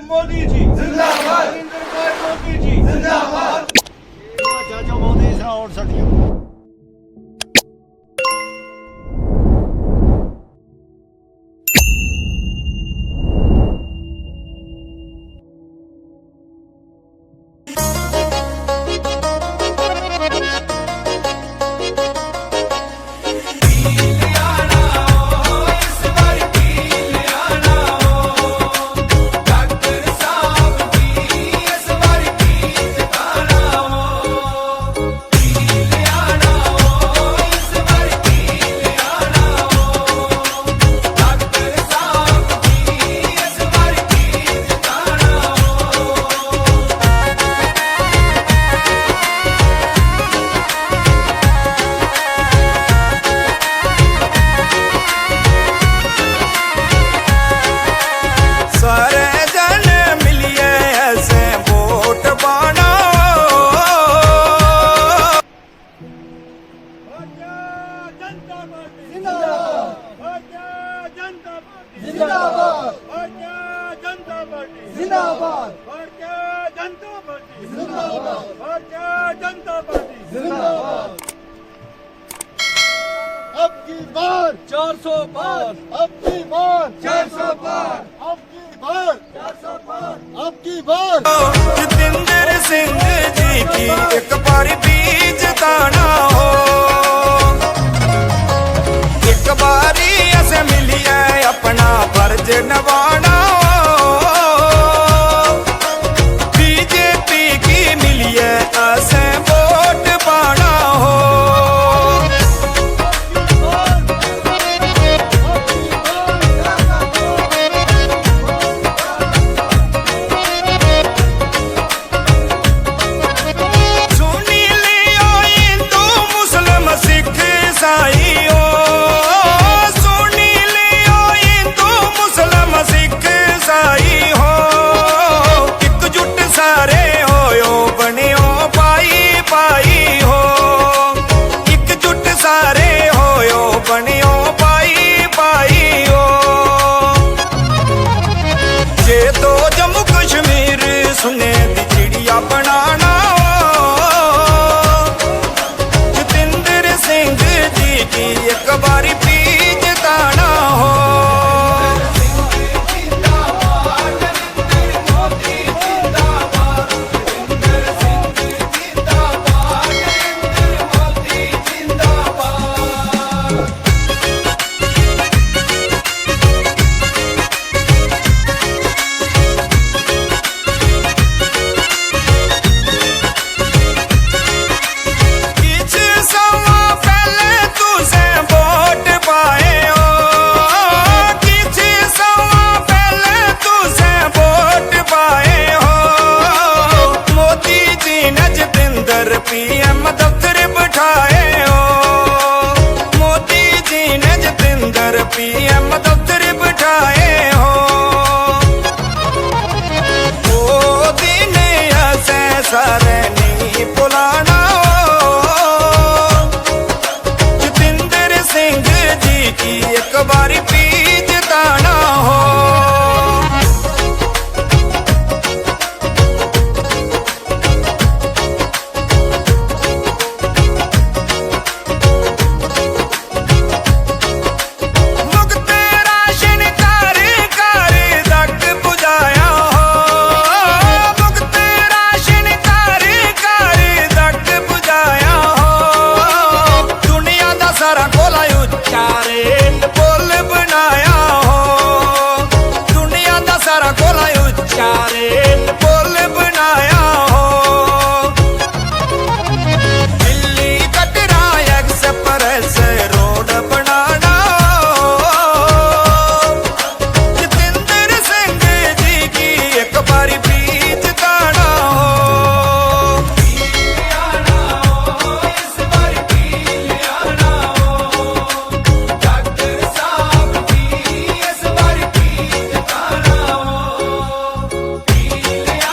मोदी जी जिंदाबाद, नरेंद्र कुमार मोदी जी जिंदाबाद। चाचा मोदी से और सदियों जिंदाबाद, भारतीय जनता पार्टी जिंदाबाद, भारतीय जनता पार्टी जिंदाबाद, भारतीय जनता पार्टी जिंदाबाद। अब की बार 400 पार, अब की बार 400 पार, अब की बार 400 पार। अब की बार जितेंद्र सिंह जी की एक बार बीज दाना हो, एक बारी ऐसे मिली है अपना फर्ज नवाना हो। बीजेपी की मिली है ऐसे वोट पाना हो। सुनी लियो हिंदू मुस्लिम सिख ईसाई हो, सुनी लियो हिंदू मुस्लिम सिख ईसाई हो। एकजुट सारे होयो बनियो पाई पाई हो, एकजुट सारे होयो बनियो पाई पाई हो। जे तो जम्मू कश्मीर सुने दी चिड़िया बनाना हो। जितेंद्र सिंह जी की एक बारी बीज दाना हो। किछ समा पहले तुसे वोट पाए हो, किछ समा पहले तुसे वोट पाए हो। मोदी जी ने जितेंद्र पीएम दफ्तर बिठाए हो, मोदी जी ने जितेंद्र पीएम दफ्तर बिठाए हो। ओ दिन ऐसे सारे नहीं बुलाना हो। जितेंद्र सिंह जी की एक बारी बीज दाना हो। मुक्त राशन कार कार तक बुझाया हो, मुक्त राशन कार कार तक बुझाया हो। दुनिया दा सारा कोला उच्चा रेल पुल बनाया हो, दुनिया दा सारा कोला उच्चा रेल पुल बनाया हो। दिल्ली कटरा एक्सप्रेस रोड बनाना हो। जितेंद्र सिंह जी की एक बारी बीज दाना हो। इस बारी पीलियाना हो, डॉक्टर साहब की इस बारी बीज दाना हो। पीलियाना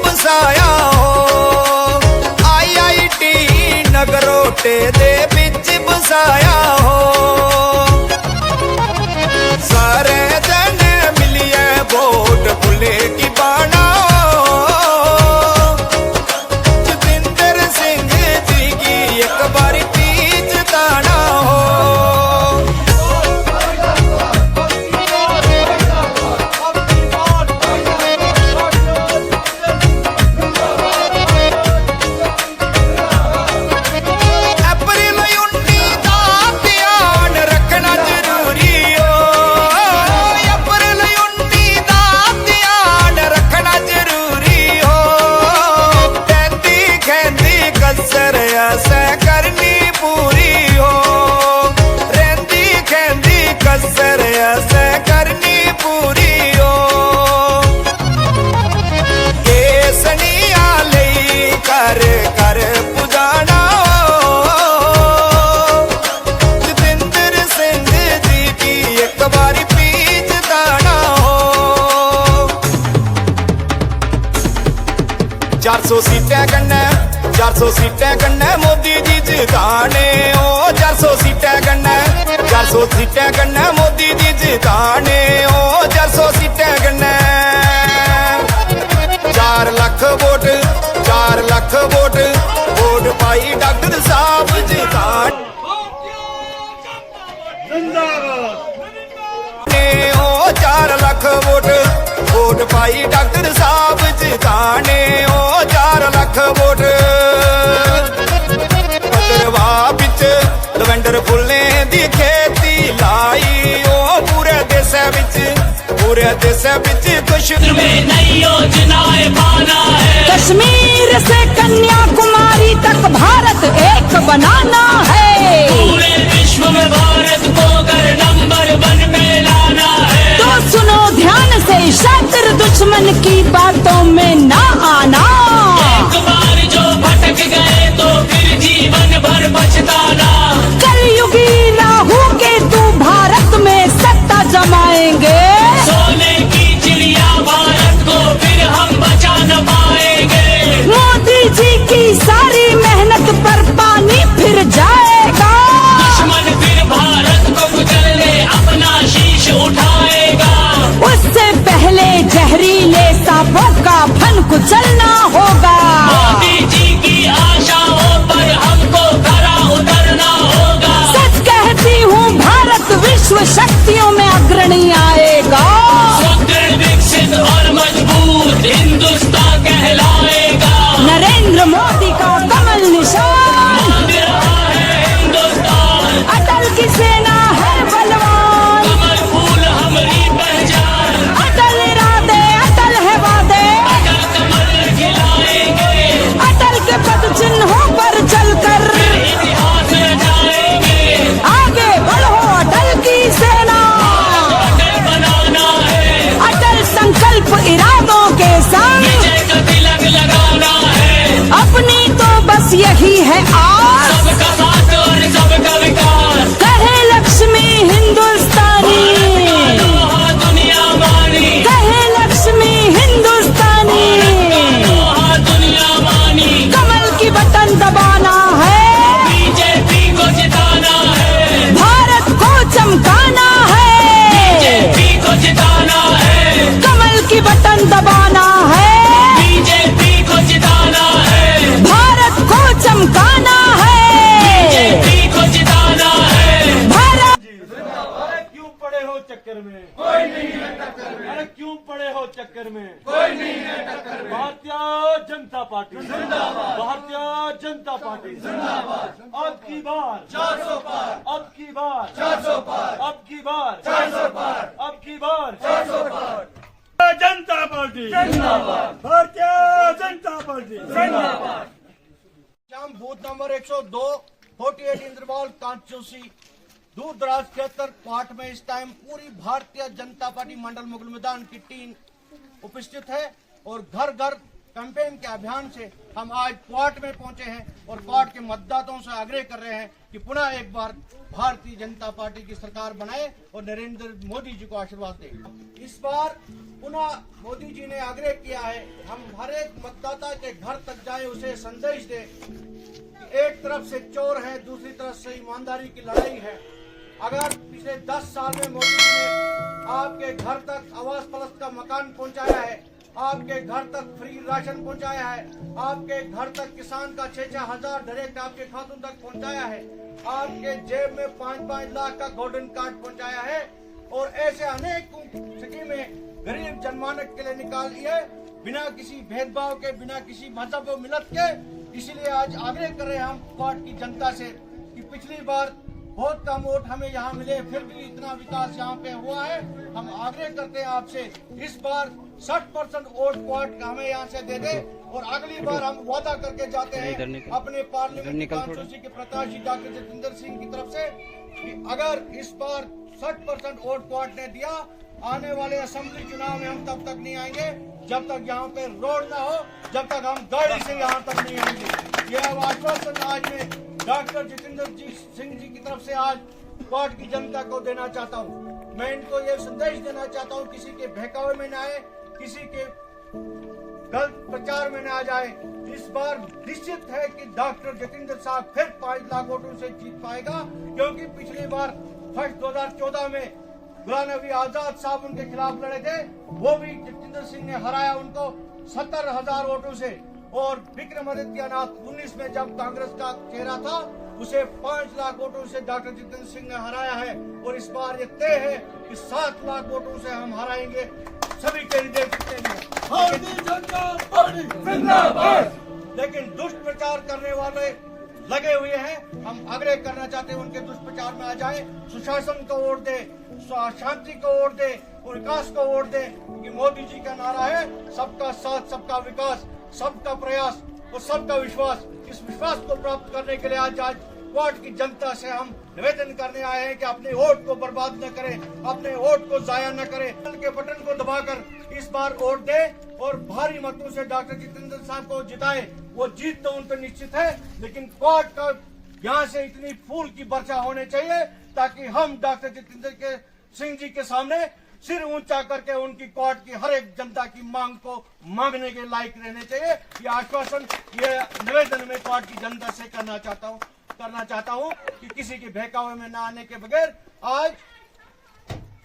बसाया हो IIT नगरोटे दे बिच बसाया हो सारे जन मिलिए वोट भुले की बाना जतिंदर सिंह जी की एक बारी पीछ ताना हो चार सौ सीटें कन्ने मोदी जी जिताने ओ 400 सीटें कन्ने 400 सीटें कन्ने मोदी जी जिताने ओ 400 सीटें कन्ने 4 लाख वोट वोट पाई डॉक्टर साहब जिताने ओ 4 लाख वोट पाई डॉक्टर साहब जिताने ओ 4 लाख वोट पतरवा बिच लवेंडर फुल्ले दी खेती लाई ओ पूरे देश बिच कुछ में नई योजनाएं पाना है कश्मीर से कन्याकुमारी तक भारत एक बनाना है पूरे विश्व में भारत को कर नंबर 1 पे लाना है तो सुनो ध्यान से शातिर दुश्मन की बातों में ना आना एक बार जो भटक गए तो फिर जीवन भर पछताना कलयुगी राहु के तू भारत में सत्ता जमाएंगे सोने की चिड़िया भारत को फिर हम बचा न पाएंगे मोदी जी की सारी मेहनत पर पानी फिर जाएगा दुश्मन फिर भारत को कुचलने अपना शीश उठाएगा उससे पहले जहरीले सांपों का फन कुचलना होगा मोदी जी की आशाओं पर हमको खरा उतरना होगा सच कहती हूँ भारत विश्व शक्तियों में अग्रणी आएगा सुदृढ़ विकसित और मजबूत हिंदुस्तान कहलाएगा नरेंद्र मोदी का कमल निशान मांग रहा है हिंदुस्तान अटल की सेना है बलवान कमल फूल हमारी पहचान अटल इरादे अटल है वादे अटल कमल खिलाएंगे अटल के पद चिन्हों पर चलकर इतिहास रचाएंगे आगे बढ़ो अटल की सेना अटल बनाना है अटल संकल्प इरादों के संग विजय का तिलक लगाना है अपनी तो बस यही है आस सबका साथ और सबका विकास कहे लक्ष्मी हिंदुस्तानी लोहा दुनिया मानी कहे लक्ष्मी हिंदुस्तानी लोहा दुनिया मानी कमल की बटन दबाना है बीजेपी को जिताना है भारत को चमकाना है बीजेपी को जिताना है कमल की बटन दबाना है बीजेपी को जिताना है भारत को चमकाना है बीजेपी को जिताना है भारत अरे क्यों पड़े हो चक्कर में कोई नहीं है टक्कर में अरे क्यों पड़े हो चक्कर में कोई नहीं है टक्कर में भारतीय जनता पार्टी जिंदाबाद भारतीय जनता पार्टी जिंदाबाद अब की बार 400 पार अब की बार 400 पार अब की बार 400 पार अब की बार 400 पार जनता पार्टी जिंदाबाद भारतीय जनता पार्टी जिंदाबाद श्याम बूथ नंबर 102 48 इंद्रवाल कांचोसी दूर दराज क्षेत्र पाठ में इस टाइम पूरी भारतीय जनता पार्टी मंडल मुगल मैदान की टीम उपस्थित है और घर घर कैंपेन के अभियान से हम आज क्वाट में पहुंचे हैं और क्वाट के मतदाताओं से आग्रह कर रहे हैं कि पुनः एक बार भारतीय जनता पार्टी की सरकार बनाए और नरेंद्र मोदी जी को आशीर्वाद दें। इस बार पुनः मोदी जी ने आग्रह किया है हम हर एक मतदाता के घर तक जाए, उसे संदेश दें कि एक तरफ से चोर है, दूसरी तरफ से ईमानदारी की लड़ाई है। अगर पिछले 10 साल में मोदी जी ने आपके घर तक आवास प्लस का मकान पहुंचाया है, आपके घर तक फ्री राशन पहुंचाया है, आपके घर तक किसान का 6-6 हजार डायरेक्ट आपके खातों तक पहुंचाया है, आपके जेब में 5-5 लाख का गोल्डन कार्ड पहुंचाया है और ऐसे अनेक स्कीमें गरीब जनमानस के लिए निकाल दिए बिना किसी भेदभाव के, बिना किसी मजहब व मिलत के। इसीलिए आज आग्रह कर रहे हैं हम क्वाट की जनता से कि पिछली बार बहुत कम वोट हमें यहाँ मिले, फिर भी इतना विकास यहाँ पे हुआ है। हम आग्रह करते हैं आपसे इस बार 60% वोट क्वाट हमें यहाँ से दे दे और अगली बार हम वादा करके जाते हैं अपने पार्लियामेंट कॉन्स्टिट्यूंसी के प्रत्याशी डॉक्टर जितेंद्र सिंह की तरफ से कि अगर इस बार 60% वोट क्वाट ने दिया, आने वाले असेंबली चुनाव में हम तब तक नहीं आएंगे जब तक यहाँ पे रोड ना हो, जब तक हम गाड़ी से यहाँ तक नहीं आएंगे। यह आश्वासन आज मैं डॉक्टर जितेंद्र सिंह जी की तरफ से आज क्वाट की जनता को देना चाहता हूँ। मैं इनको ये संदेश देना चाहता हूँ किसी के बहकावे में न आए, किसी के गलत प्रचार में न आ जाए। इस बार निश्चित है कि डॉक्टर जितेंद्र साहब फिर 5 लाख वोटों से जीत पाएगा, क्योंकि पिछली बार फर्स्ट 2014 में गुलाम नबी आजाद साहब उनके खिलाफ लड़े थे, वो भी जितेंद्र सिंह ने हराया उनको 70,000 वोटों से। और विक्रमादित्यनाथ 19 में जब कांग्रेस का चेहरा था उसे 5 लाख वोटों से डॉक्टर जितेंद्र सिंह ने हराया है और इस बार ये तय है कि 7 लाख वोटों से हम हराएंगे सभी कैंडिडेट जितने। लेकिन दुष्ट प्रचार करने वाले लगे हुए हैं, हम आग्रह करना चाहते हैं उनके दुष्प्रचार में आ जाए, सुशासन को वोट दे, शांति को वोट दे, विकास को वोट दे, कि मोदी जी का नारा है सबका साथ, सबका विकास, सबका प्रयास और सबका विश्वास। इस विश्वास को प्राप्त करने के लिए आज क्वाट की जनता से हम निवेदन करने आए हैं कि अपने वोट को बर्बाद न करें, अपने वोट को जाया न करें, के बटन को दबाकर इस बार वोट दे और भारी मतों से डॉक्टर जितेंद्र साहब को जिताए। वो जीत तो उन पर निश्चित है, लेकिन क्वाट का यहाँ से इतनी फूल की वर्षा होने चाहिए ताकि हम डॉक्टर जितेंद्र सिंह जी के सामने सिर ऊंचा करके उनकी क्वाट की हर एक जनता की मांग को मांगने के लायक रहने चाहिए। ये आश्वासन, ये निवेदन में क्वाट की जनता से करना चाहता हूँ कि किसी के बहकावे में न आने के बगैर आज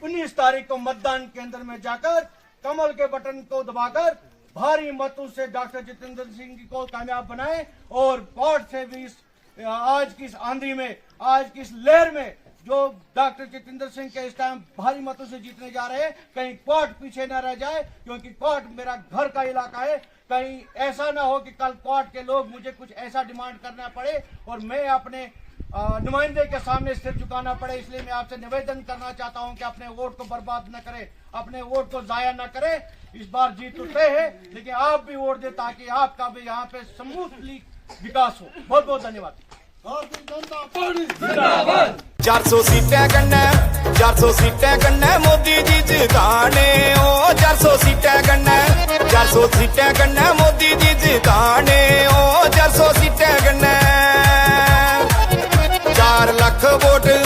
19 तारीख को मतदान केंद्र में जाकर कमल के बटन को दबाकर भारी मतों से डॉक्टर जितेंद्र सिंह जी को कामयाब बनाए और क्वाट से भी आज की इस आंधी में, आज की इस लहर में जो डॉक्टर जितेंद्र सिंह के इस टाइम भारी मतों से जीतने जा रहे हैं, कहीं क्वाट पीछे न रह जाए, क्योंकि क्वाट मेरा घर का इलाका है। कहीं ऐसा ना हो कि कल क्वाट के लोग मुझे कुछ ऐसा डिमांड करना पड़े और मैं अपने नुमाइंदे के सामने सिर झुकाना पड़े। इसलिए मैं आपसे निवेदन करना चाहता हूं कि अपने वोट को बर्बाद न करें, अपने वोट को जाया न करें। इस बार जीत तो तय है, लेकिन आप भी वोट दें ताकि आपका भी यहाँ पे स्मूथली विकास हो। बहुत बहुत धन्यवाद। 400 सीटें कन्नै मोदी जी जिताने, ओ 400 सीटें कन्नै मोदी जी जिताने।